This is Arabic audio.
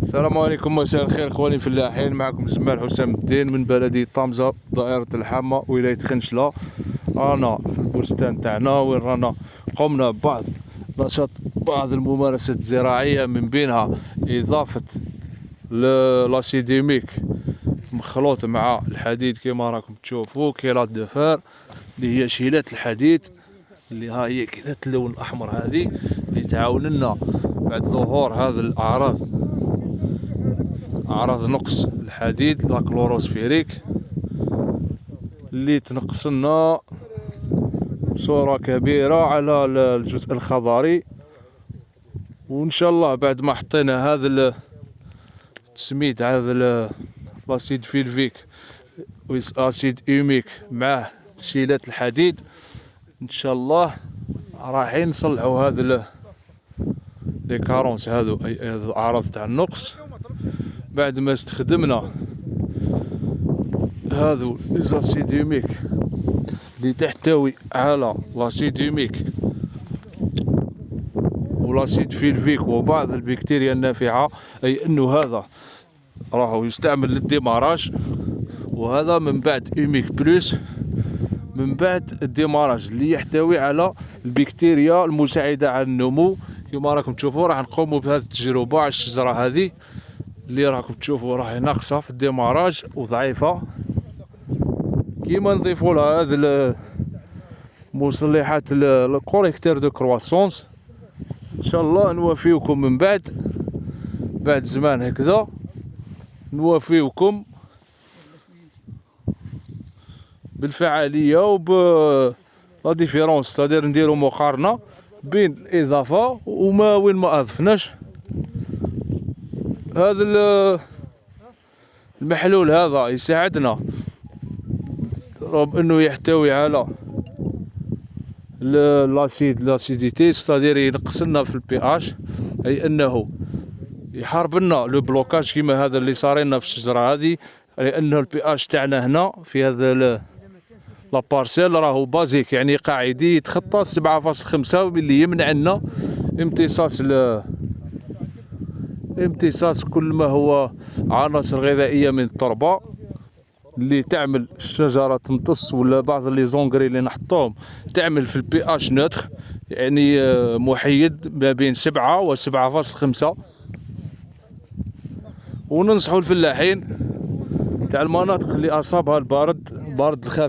السلام عليكم، مساء الخير اخواني فلاحين. معكم الزمال حسام الدين من بلدية طامزة، دائرة الحامة، ولاية خنشلة. رانا في البستان تاعنا وين رانا قمنا ببعض نشاط بعض الممارسات الزراعية، من بينها إضافة لاسيديميك مخلوط مع الحديد كما راكم تشوفوا، كيلات دفار اللي هي شيلات الحديد اللي ها هي كذا اللون الأحمر، هذه اللي تعاون لنا بعد ظهور هذه الأعراض، أعراض نقص الحديد لا كلوروسفيريك اللي تنقص لنا بصورة كبيرة على الجزء الخضري. وإن شاء الله بعد ما حطينا هذا التسميد، هذا لاسيد فيلفيك واسيد ايميك مع شيلات الحديد، ان شاء الله رايحين نصلحوا هذا لي كارونس، هذو الاعراض تاع النقص. بعد ما استخدمنا هذو ليزاسيديميك اللي تحتوي على لاسيديميك ولاسيد فيلفيك وبعض البكتيريا النافعة، اي انه هذا راهو يستعمل للديماراج، وهذا من بعد ايميك بلس من بعد الديماراج اللي يحتوي على البكتيريا المساعدة على النمو. كما راكم تشوفوا راح نقوموا بهذه التجربة على الشجرة هذه اللي راكم تشوفوا راهي ناقصة في الديماراج وضعيفة. كيما نضيفوا لها هذه المصلحات الكوريكتير دو كرواسونس، ان شاء الله نوافيكم من بعد زمان هكذا، نوافيكم بالفعاليه وب لا ديفيرونس، تقدر نديروا مقارنه بين الاضافه وما وين ما اضفناش. هذا المحلول هذا يساعدنا انه يحتوي على لاسيديتي، تقدر ينقص لنا في البي اش، اي انه يحارب لنا لو بلوكاج كيما هذا اللي صار لنا في الشجره هذه، لانه البي اش تاعنا هنا في هذا لابارسيل راهو بازيك، يعني قاعدي يتخطى 7.5، اللي يمنع لنا امتصاص كل ما هو عناصر غذائيه من التربه اللي تعمل الشجره تمتص، ولا بعض لي زونغري اللي نحطوهم تعمل في البي اش نوتر، يعني محيد ما بين 7 و 7.5. وننصحوا الفلاحين تاع المناطق اللي اصابها البرد الخفيف